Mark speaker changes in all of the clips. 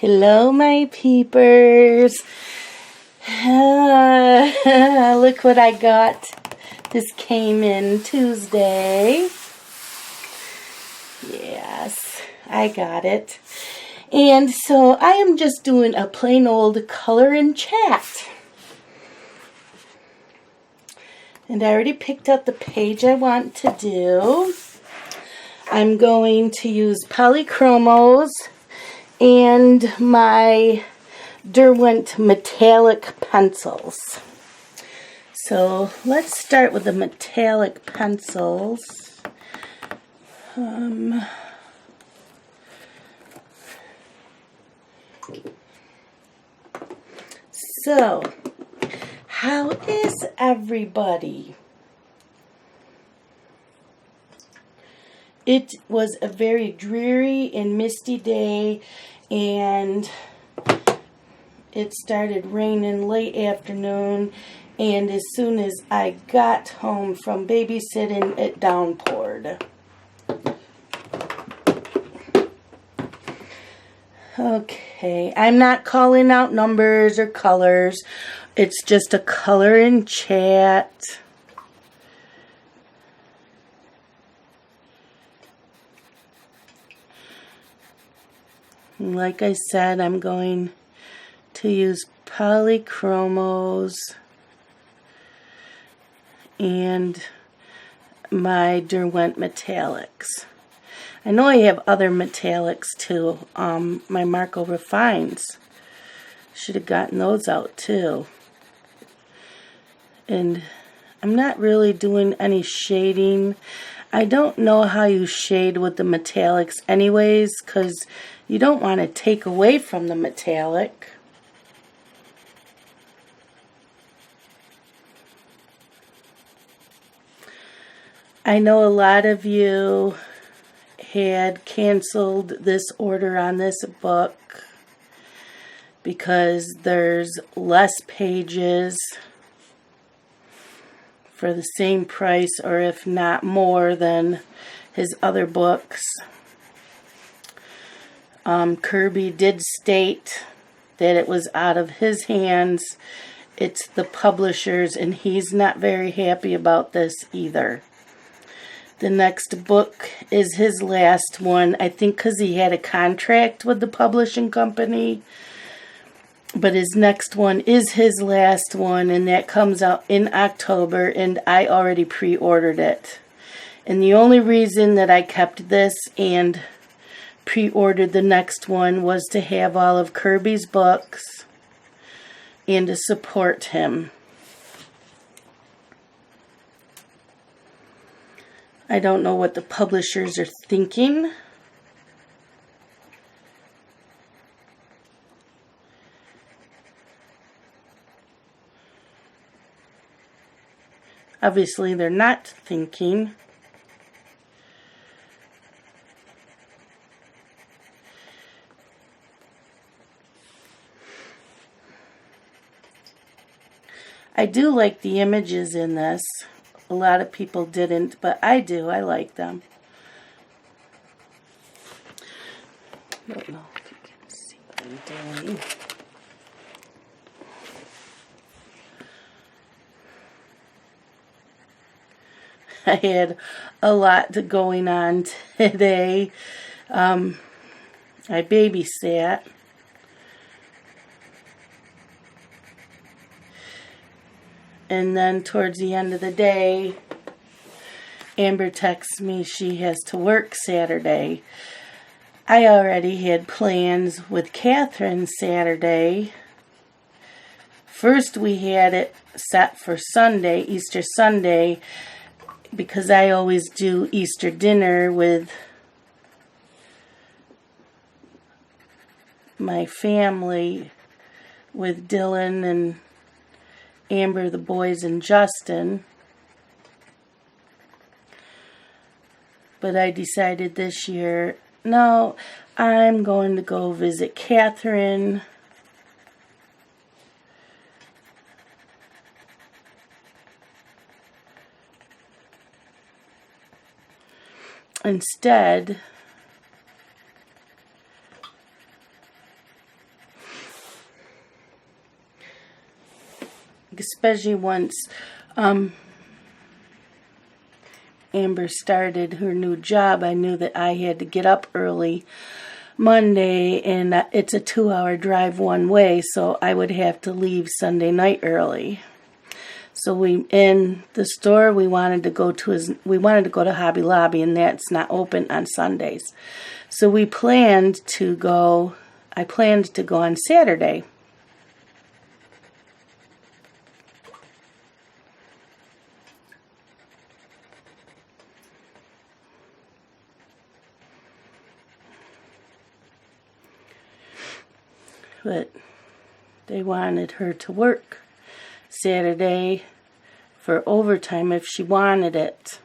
Speaker 1: Hello, my peepers. Look what I got. This came in Tuesday. Yes, I got it. And so I am just doing a plain old color and chat. And I already picked out the page I want to do. I'm going to use polychromos and my Derwent metallic pencils. So let's start with the metallic pencils. So, how is everybody? It was a very dreary and misty day, and it started raining late afternoon, and as soon as I got home from babysitting, it downpoured. Okay, I'm not calling out numbers or colors. It's just a color and chat. Like I said, I'm going to use polychromos and my Derwent metallics. I know I have other metallics too. My Marco Refines. Should have gotten those out too. And I'm not really doing any shading. I don't know how you shade with the metallics anyways, because you don't want to take away from the metallic. I know a lot of you had canceled this order on this book because there's less pages for the same price, or if not more than his other books. Kirby did state that it was out of his hands. It's the publisher's, and he's not very happy about this either. The next book is his last one, I think because he had a contract with the publishing company. But his next one is his last one, and that comes out in October, and I already pre-ordered it. And the only reason that I kept this and pre-ordered the next one was to have all of Kirby's books and to support him. I don't know what the publishers are thinking. Obviously, they're not thinking. I do like the images in this. A lot of people didn't, but I do. I like them. I don't know if you can see what I'm doing. I had a lot going on today. I babysat. And then towards the end of the day, Amber texts me she has to work Saturday. I already had plans with Catherine Saturday. First we had it set for Sunday, Easter Sunday, because I always do Easter dinner with my family, with Dylan and Amber, the boys, and Justin. But I decided this year, no, I'm going to go visit Catherine. Instead, especially once Amber started her new job. I knew that I had to get up early Monday, and it's a 2-hour drive one way, so I would have to leave Sunday night early. So in the store we wanted to go to Hobby Lobby, and that's not open on Sundays. So I planned to go on Saturday. But they wanted her to work Saturday for overtime if she wanted it.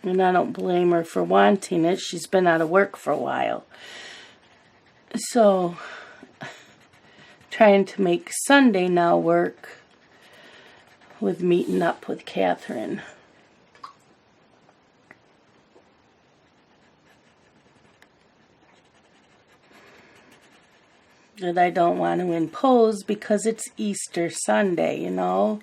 Speaker 1: And I don't blame her for wanting it. She's been out of work for a while. So, trying to make Sunday now work with meeting up with Catherine. That I don't want to impose because it's Easter Sunday, you know.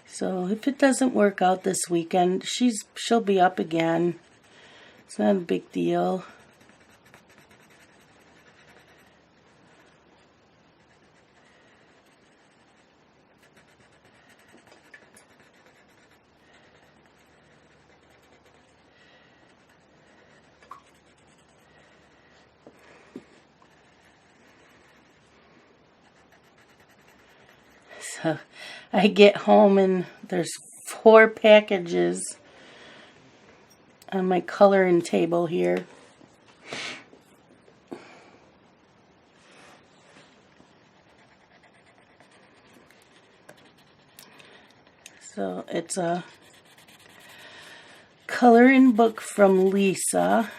Speaker 1: So if it doesn't work out this weekend, she'll be up again. It's not a big deal. So I get home and there's 4 packages on my coloring table here. So it's a coloring book from Lisa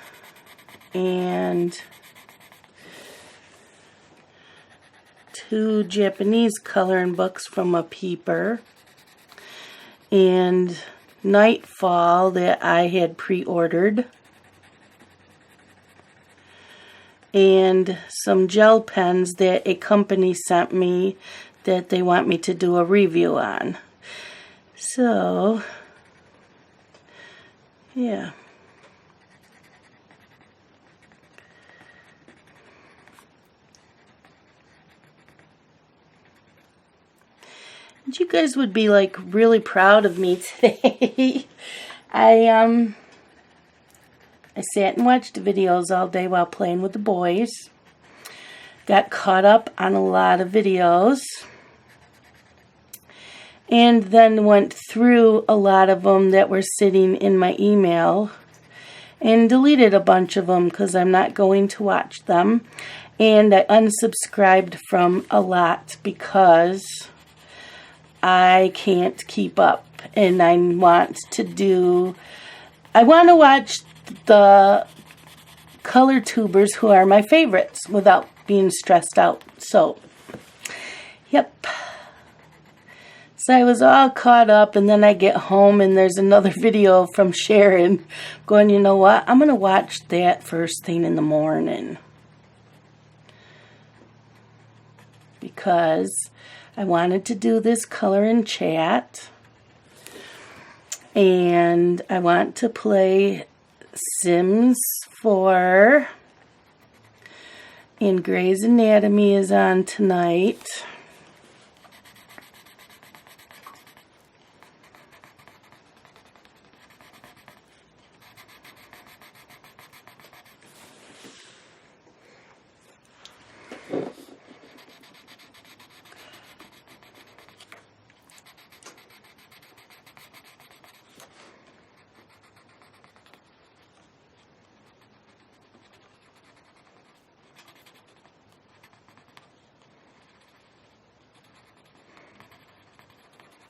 Speaker 1: and 2 Japanese coloring books from a Peeper, and Nightfall that I had pre-ordered, and some gel pens that a company sent me that they want me to do a review on. So, yeah. You guys would be like really proud of me today. I sat and watched videos all day while playing with the boys. Got caught up on a lot of videos. And then went through a lot of them that were sitting in my email. And deleted a bunch of them because I'm not going to watch them. And I unsubscribed from a lot because I can't keep up, and I want to watch the color tubers who are my favorites without being stressed out. So, yep. So I was all caught up, and then I get home and there's another video from Sharon going, you know what, I'm going to watch that first thing in the morning. Because I wanted to do this color and chat, and I want to play Sims 4, and Grey's Anatomy is on tonight.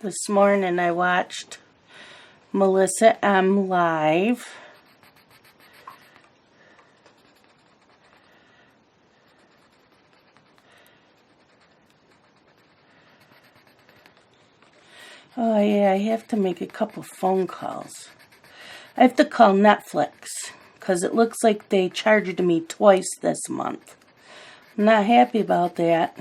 Speaker 1: This morning I watched Melissa M. live. Oh yeah, I have to make a couple phone calls. I have to call Netflix because it looks like they charged me twice this month. I'm not happy about that.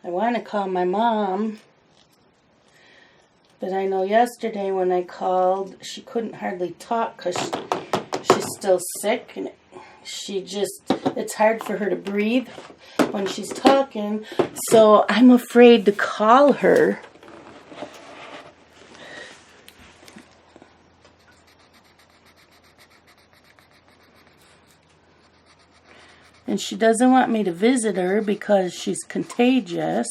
Speaker 1: I want to call my mom, but I know yesterday when I called, she couldn't hardly talk because she's still sick, and it's hard for her to breathe when she's talking, so I'm afraid to call her. And she doesn't want me to visit her because she's contagious.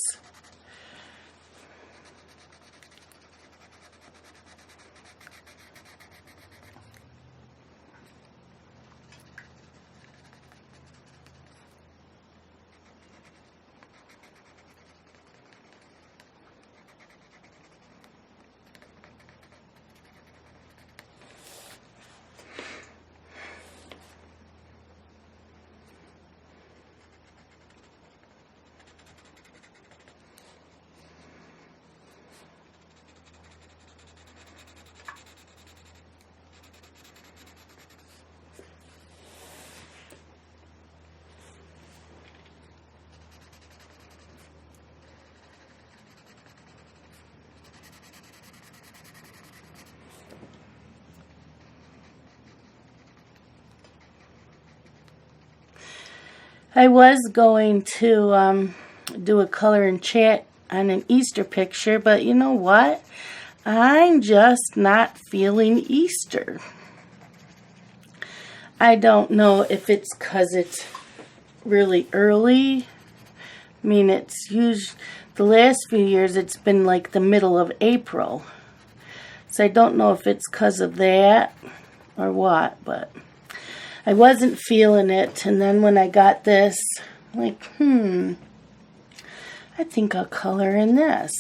Speaker 1: I was going to do a color and chat on an Easter picture, but you know what? I'm just not feeling Easter. I don't know if it's because it's really early. I mean, the last few years it's been like the middle of April. So I don't know if it's because of that or what, but I wasn't feeling it. And then when I got this, like, I think I'll color in this.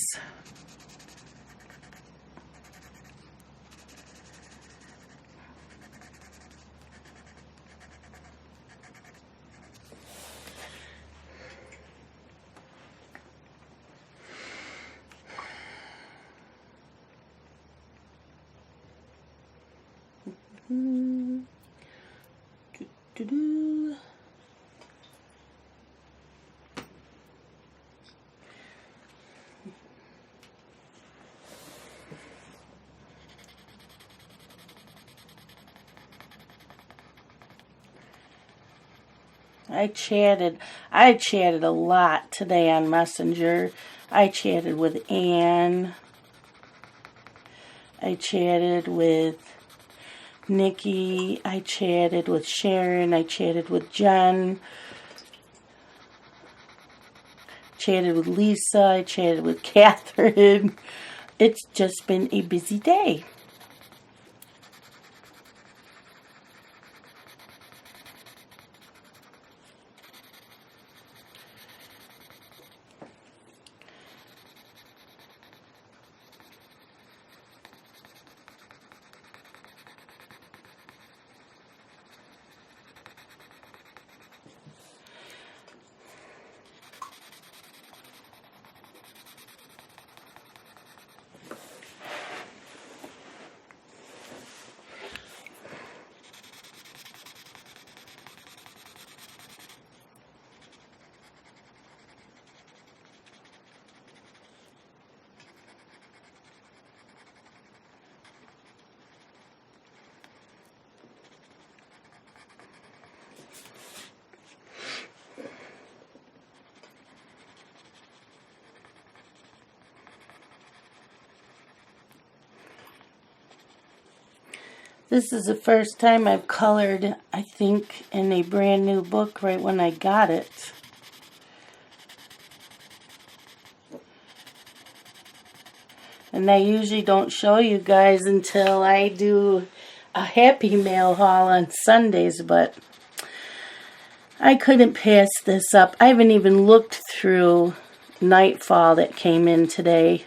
Speaker 1: I chatted a lot today on Messenger. I chatted with Ann. I chatted with Nikki. I chatted with Sharon. I chatted with Jen. Chatted with Lisa. I chatted with Catherine. It's just been a busy day. This is the first time I've colored, I think, in a brand new book right when I got it. And I usually don't show you guys until I do a Happy Mail haul on Sundays, but I couldn't pass this up. I haven't even looked through Nightfall that came in today.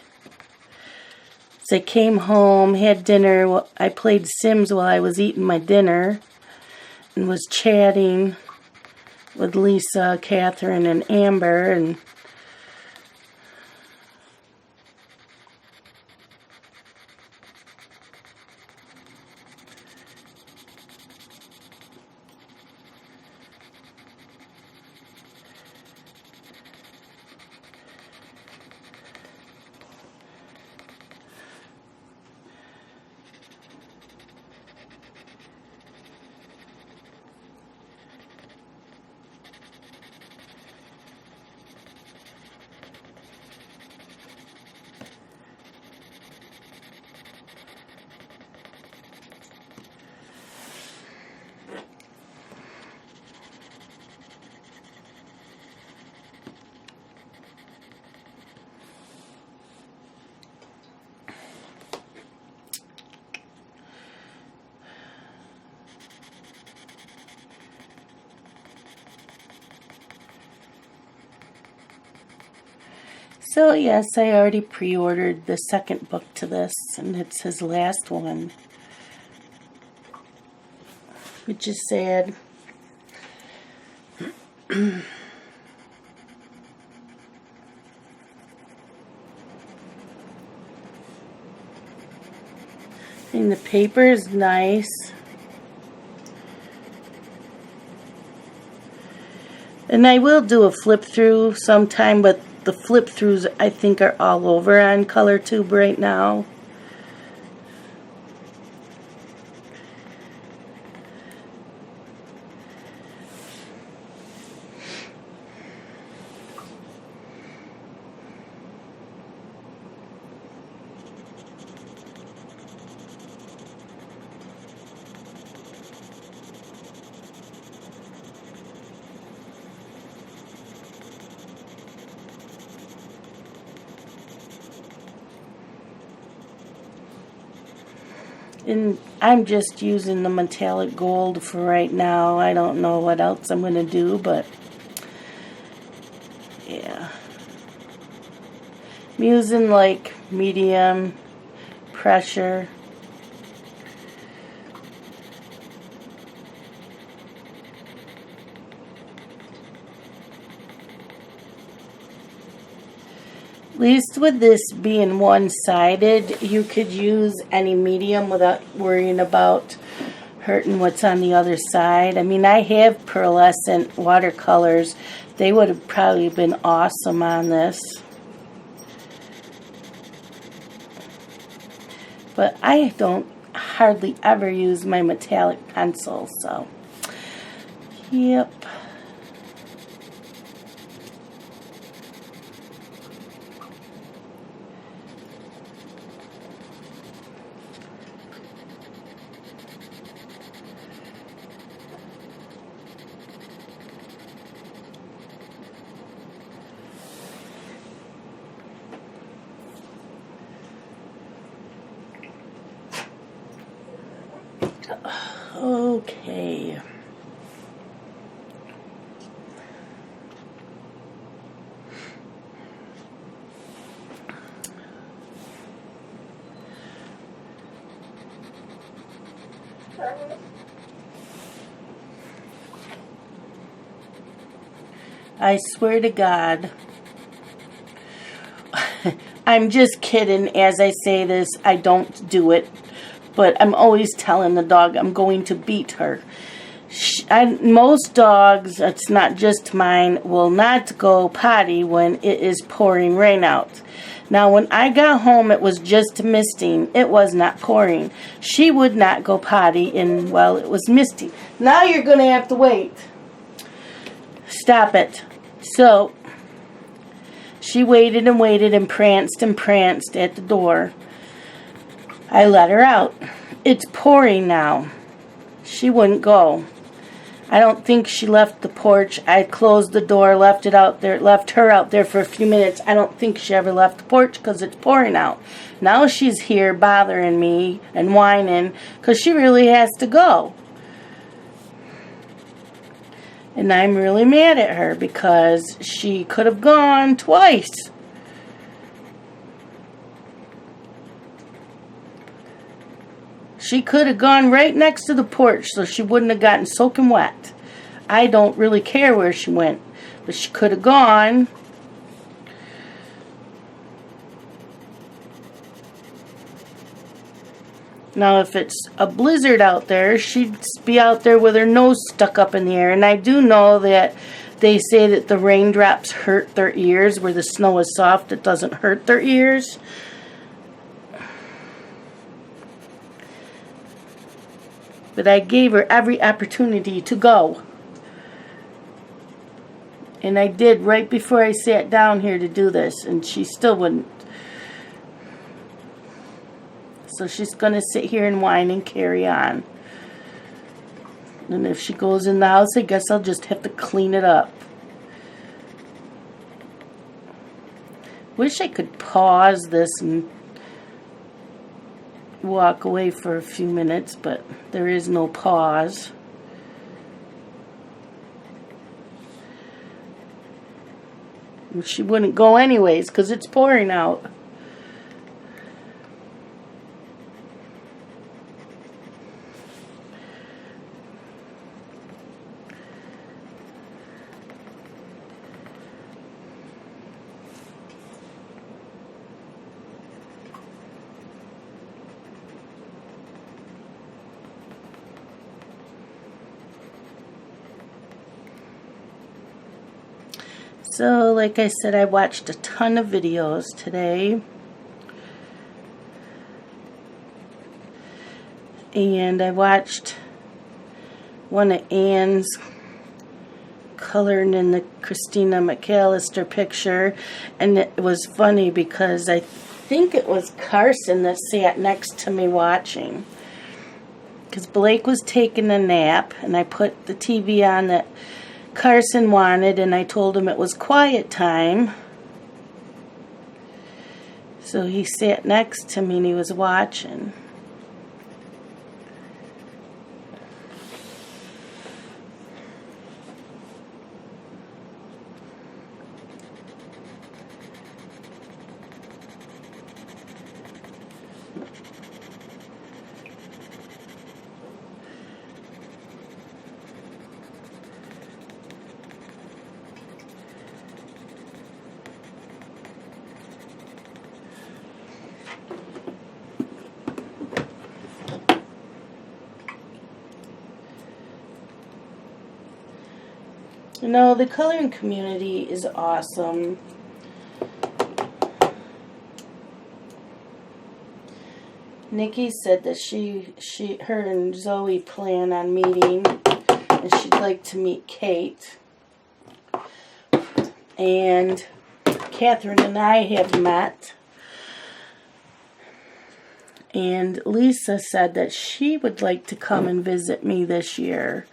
Speaker 1: So I came home, had dinner. I played Sims while I was eating my dinner and was chatting with Lisa, Catherine, and Amber. And so yes, I already pre-ordered the second book to this, and it's his last one, which is sad. And the paper is nice. And I will do a flip through sometime, but the flip throughs I think are all over on ColorTube right now. And I'm just using the metallic gold for right now. I don't know what else I'm going to do, but yeah. I'm using like medium pressure. At least with this being one-sided, you could use any medium without worrying about hurting what's on the other side. I mean, I have pearlescent watercolors. They would have probably been awesome on this. But I don't hardly ever use my metallic pencil, so yep. Okay. I swear to God, I'm just kidding as I say this. I don't do it. But I'm always telling the dog I'm going to beat her. Most dogs, it's not just mine, will not go potty when it is pouring rain out. Now, when I got home, it was just misting. It was not pouring. She would not go potty while it was misty. Now you're going to have to wait. Stop it. So, she waited and waited and pranced at the door. I let her out. It's pouring now. She wouldn't go. I don't think she left the porch. I closed the door, left her out there for a few minutes. I don't think she ever left the porch because it's pouring out. Now she's here bothering me and whining because she really has to go. And I'm really mad at her because she could have gone twice. She could have gone right next to the porch so she wouldn't have gotten soaking wet. I don't really care where she went, but she could have gone. Now, if it's a blizzard out there, she'd be out there with her nose stuck up in the air. And I do know that they say that the raindrops hurt their ears. Where the snow is soft, it doesn't hurt their ears. But I gave her every opportunity to go. And I did right before I sat down here to do this. And she still wouldn't. So she's going to sit here and whine and carry on. And if she goes in the house, I guess I'll just have to clean it up. Wish I could pause this and walk away for a few minutes, but there is no pause. She wouldn't go anyways because it's pouring out. So, like I said, I watched a ton of videos today. And I watched one of Ann's coloring in the Christina McAllister picture. And it was funny because I think it was Carson that sat next to me watching. Because Blake was taking a nap, and I put the TV on that Carson wanted, and I told him it was quiet time. So he sat next to me and he was watching. You know, the coloring community is awesome. Nikki said that her and Zoe plan on meeting, and she'd like to meet Kate. And Catherine and I have met. And Lisa said that she would like to come and visit me this year.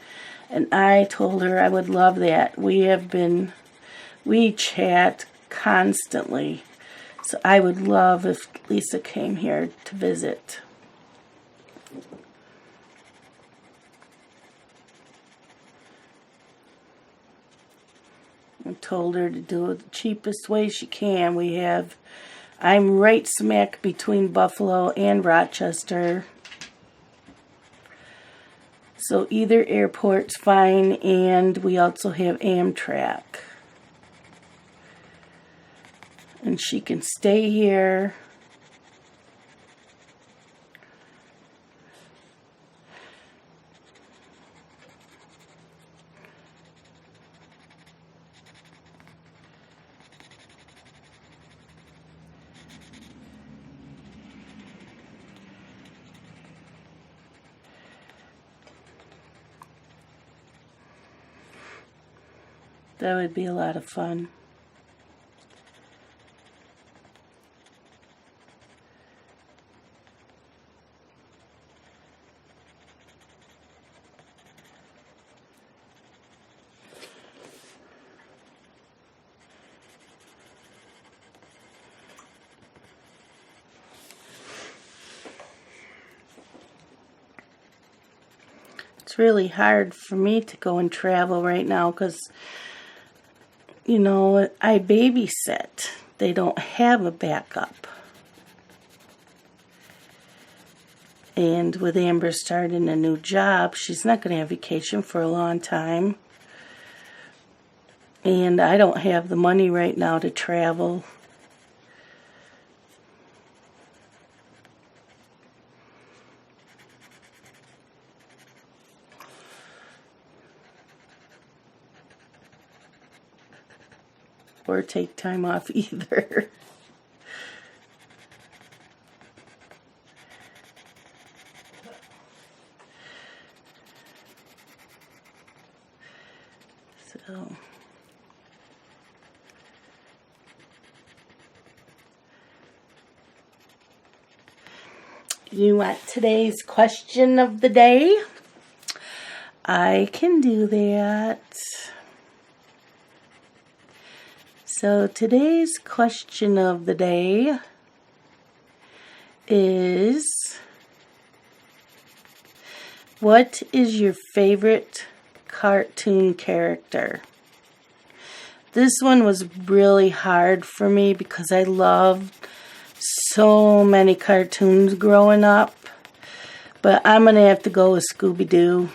Speaker 1: And I told her I would love that. We chat constantly. So I would love if Lisa came here to visit. I told her to do it the cheapest way she can. I'm right smack between Buffalo and Rochester. So either airport's fine, and we also have Amtrak. And she can stay here. That would be a lot of fun. It's really hard for me to go and travel right now because, you know, I babysit. They don't have a backup. And with Amber starting a new job, she's not going to have vacation for a long time. And I don't have the money right now to travel. Or take time off either. So you want today's question of the day? I can do that. So today's question of the day is, what is your favorite cartoon character? This one was really hard for me because I loved so many cartoons growing up, but I'm going to have to go with Scooby-Doo.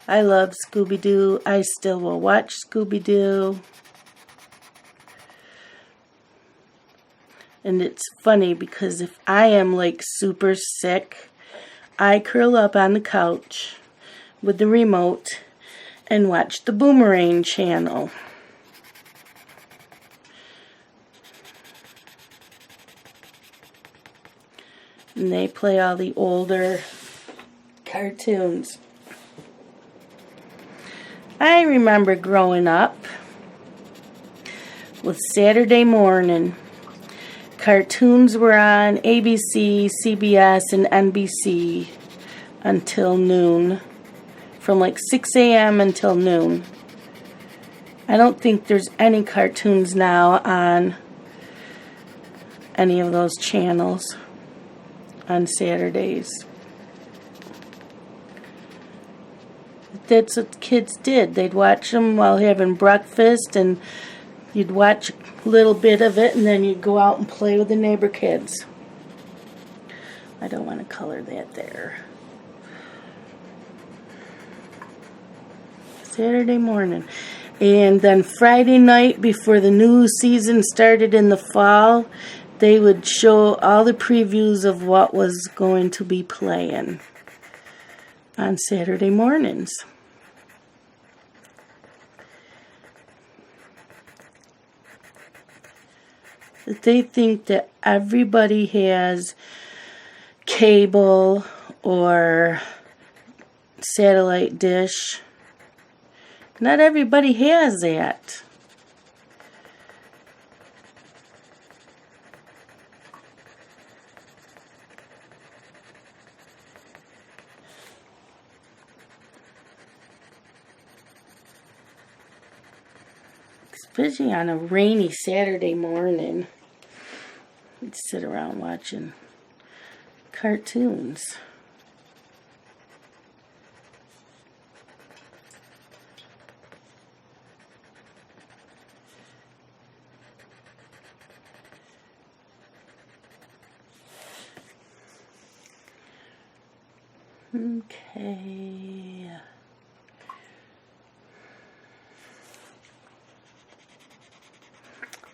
Speaker 1: I love Scooby-Doo. I still will watch Scooby-Doo. And it's funny because if I am like super sick, I curl up on the couch with the remote and watch the Boomerang channel. And they play all the older cartoons. I remember growing up with Saturday morning. Cartoons were on ABC, CBS, and NBC until noon. From like 6 a.m. until noon. I don't think there's any cartoons now on any of those channels on Saturdays. That's what kids did. They'd watch them while having breakfast, and you'd watch a little bit of it, and then you'd go out and play with the neighbor kids. I don't want to color that there. Saturday morning. And then Friday night, before the new season started in the fall, they would show all the previews of what was going to be playing on Saturday mornings. They think that everybody has cable or satellite dish. Not everybody has that. Especially on a rainy Saturday morning. We'd sit around watching cartoons. Okay.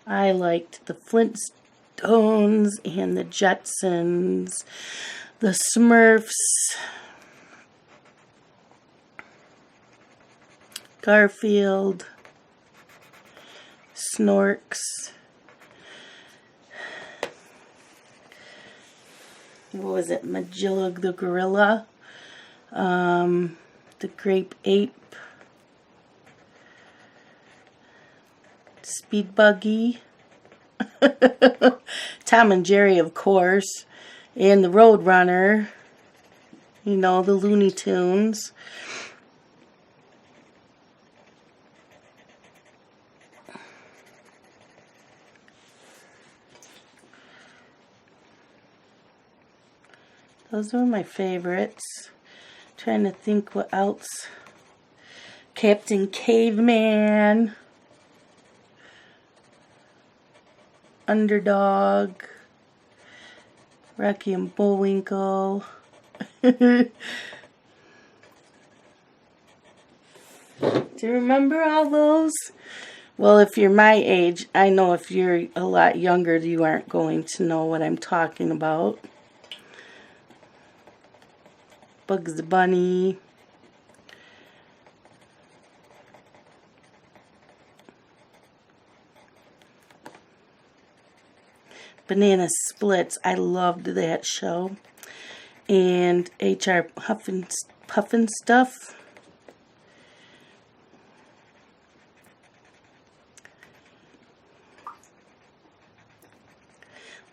Speaker 1: I liked the Flintstones and the Jetsons, the Smurfs, Garfield, Snorks, what was it, Magilla the Gorilla, the Grape Ape, Speed Buggy, Tom and Jerry, of course, and the Roadrunner, you know, the Looney Tunes. Those were my favorites. Trying to think what else. Captain Caveman. Underdog. Rocky and Bullwinkle. Do you remember all those? Well, if you're my age, I know if you're a lot younger, you aren't going to know what I'm talking about. Bugs Bunny. Banana Splits. I loved that show. And H.R. Puffin Stuff.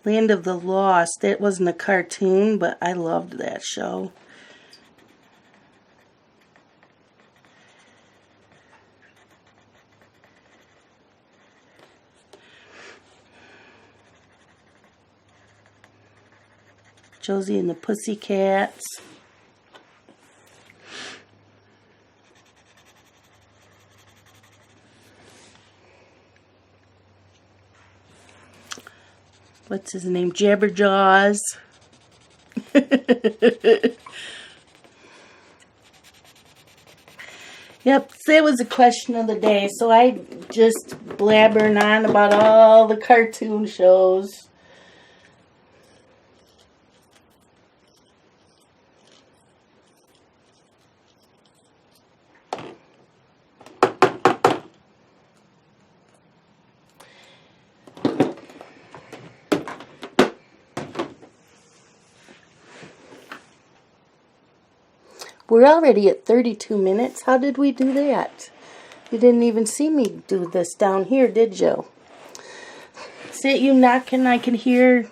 Speaker 1: Land of the Lost. That wasn't a cartoon, but I loved that show. Josie and the Pussycats. What's his name? Jabberjaws. Yep, that was the question of the day. So I just blabbering on about all the cartoon shows. We're already at 32 minutes. How did we do that? You didn't even see me do this down here, did you? See it, you knocking, I can hear.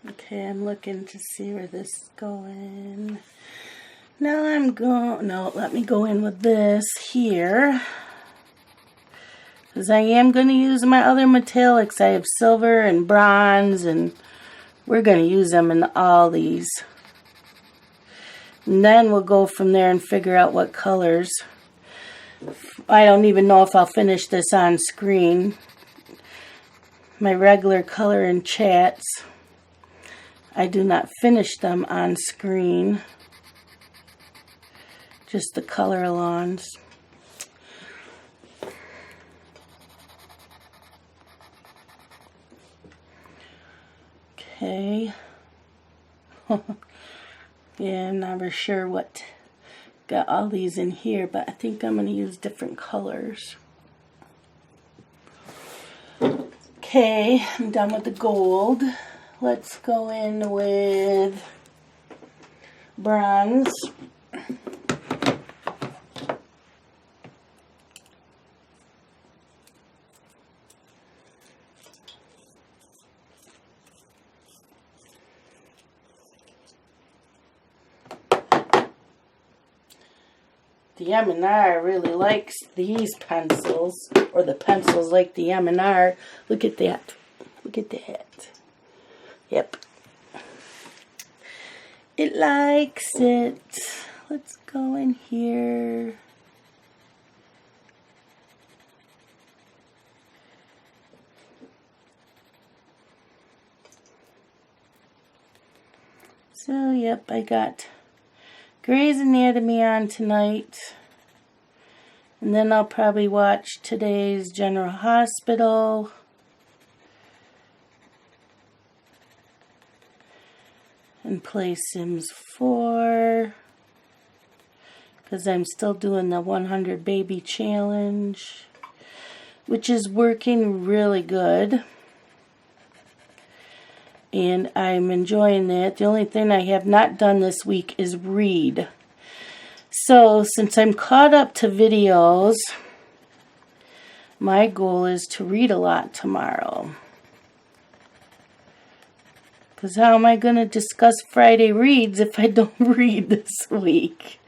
Speaker 1: Okay, I'm looking to see where this is going. Now let me go in with this here. Because I am going to use my other metallics. I have silver and bronze, and we're going to use them in all these. And then we'll go from there and figure out what colors. I don't even know if I'll finish this on screen. My regular color and chats, I do not finish them on screen. Just the color alongs. Okay. Yeah, I'm never sure what got all these in here, but I think I'm going to use different colors. Okay, I'm done with the gold. Let's go in with bronze. The M&R really likes these pencils, or the pencils like the M&R. Look at that. Look at that. Yep. It likes it. Let's go in here. So, yep, I got Grey's Anatomy on tonight. And then I'll probably watch today's General Hospital. And play Sims 4. Because I'm still doing the 100 baby challenge. Which is working really good. And I'm enjoying that. The only thing I have not done this week is read. So, since I'm caught up to videos, my goal is to read a lot tomorrow. Because how am I going to discuss Friday reads if I don't read this week?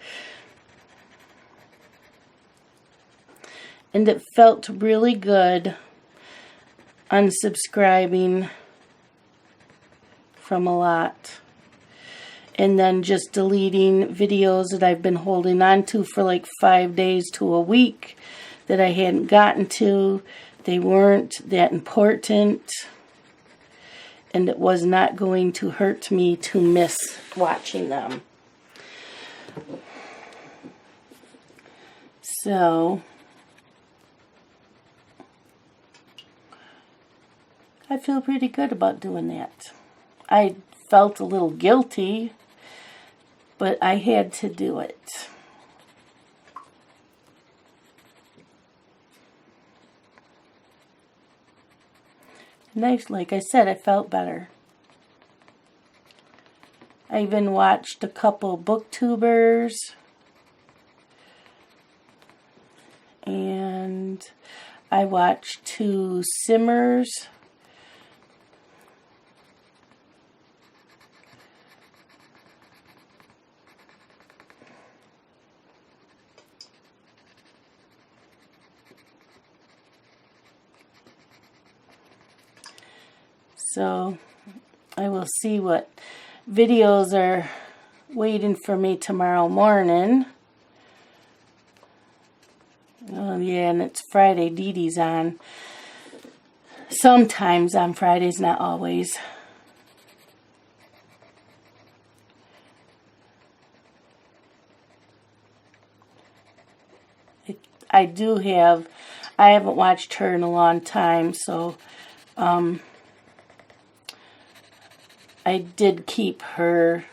Speaker 1: And it felt really good unsubscribing from a lot. And then just deleting videos that I've been holding on to for like 5 days to a week that I hadn't gotten to. They weren't that important. And it was not going to hurt me to miss watching them. So, I feel pretty good about doing that. I felt a little guilty, but I had to do it. Nice, like I said, I felt better. I even watched a couple booktubers. And I watched 2 simmers. So, I will see what videos are waiting for me tomorrow morning. Oh, yeah, and it's Friday. Dee Dee's on. Sometimes on Fridays, not always. I haven't watched her in a long time, so, I did keep her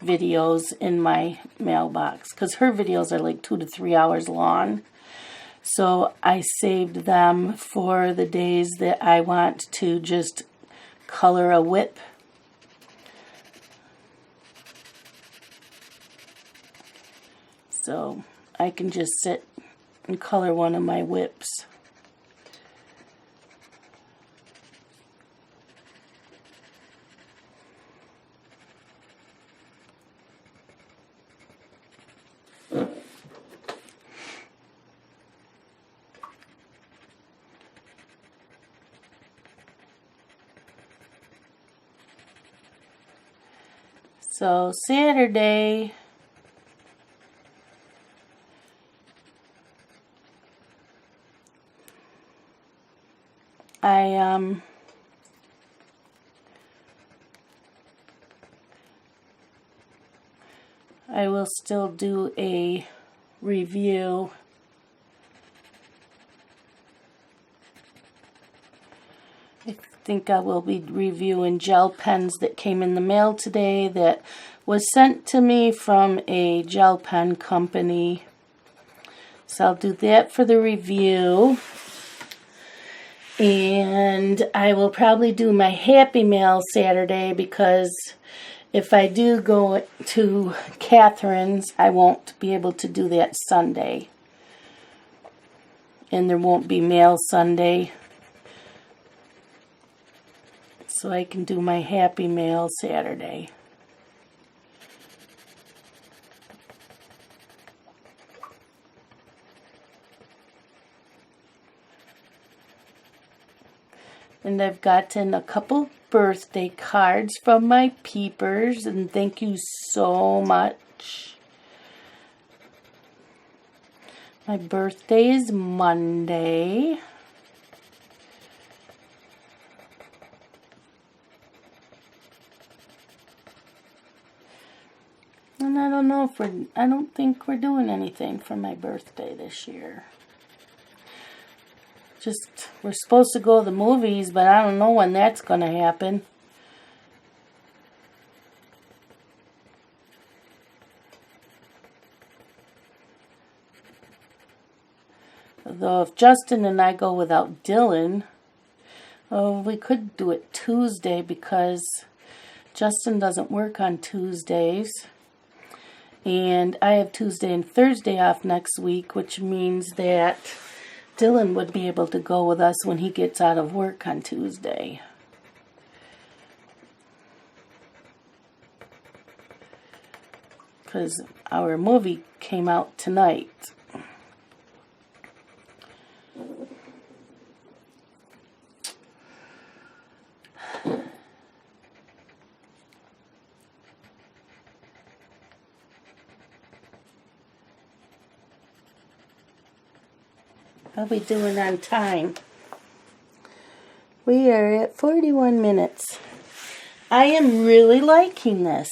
Speaker 1: videos in my mailbox because her videos are like 2 to 3 hours long. So I saved them for the days that I want to just color a whip. So I can just sit and color one of my whips. So Saturday, I will still do a review. I think I will be reviewing gel pens that came in the mail today that was sent to me from a gel pen company. So I'll do that for the review. And I will probably do my Happy Mail Saturday because if I do go to Catherine's, I won't be able to do that Sunday. And there won't be mail Sunday. So I can do my Happy Mail Saturday. And I've gotten a couple birthday cards from my peepers, and thank you so much. My birthday is Monday. And I don't know if I don't think we're doing anything for my birthday this year. Just, we're supposed to go to the movies, but I don't know when that's going to happen. Although if Justin and I go without Dylan, we could do it Tuesday because Justin doesn't work on Tuesdays. And I have Tuesday and Thursday off next week, which means that Dylan would be able to go with us when he gets out of work on Tuesday. Because our movie came out tonight. How we doing on time? We are at 41 minutes. I am really liking this.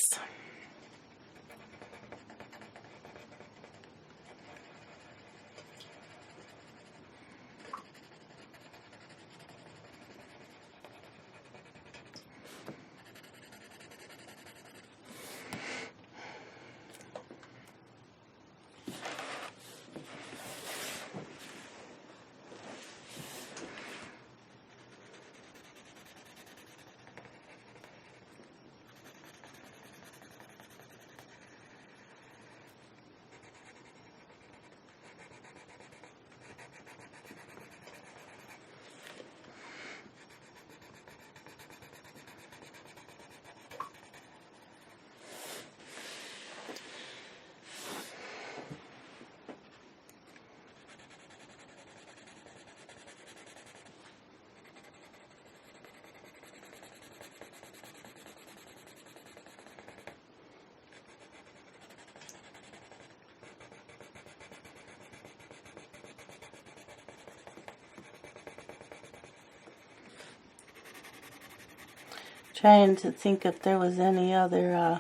Speaker 1: Trying to think if there was any other,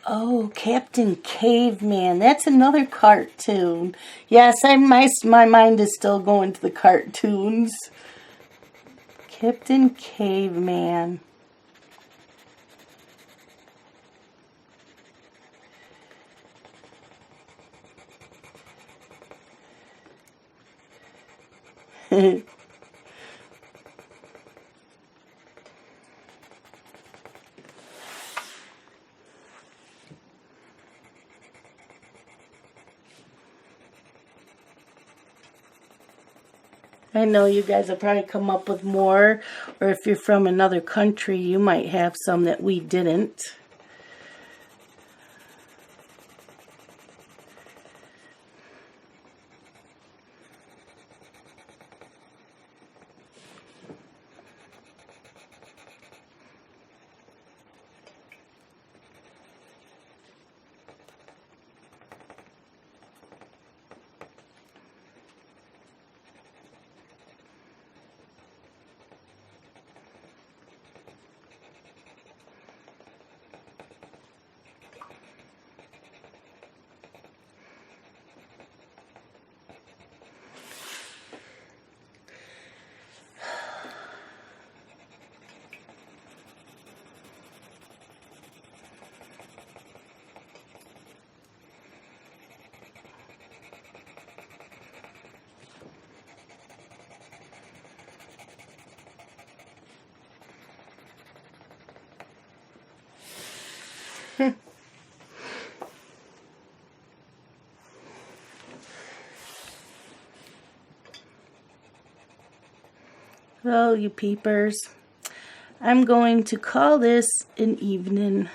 Speaker 1: oh, Captain Caveman. That's another cartoon. Yes, my mind is still going to the cartoons. Captain Caveman. I know you guys will probably come up with more, or if you're from another country, you might have some that we didn't. Well, you peepers, I'm going to call this an evening.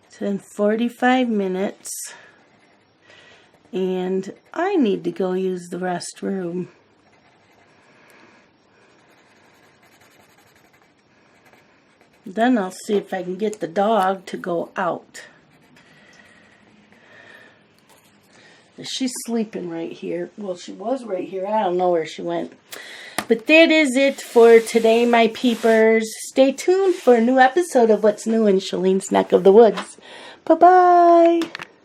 Speaker 1: It's been 45 minutes, and I need to go use the restroom. Then I'll see if I can get the dog to go out. She's sleeping right here. Well, she was right here. I don't know where she went. But that is it for today, my peepers. Stay tuned for a new episode of What's New in Shalene's Neck of the Woods. Bye-bye.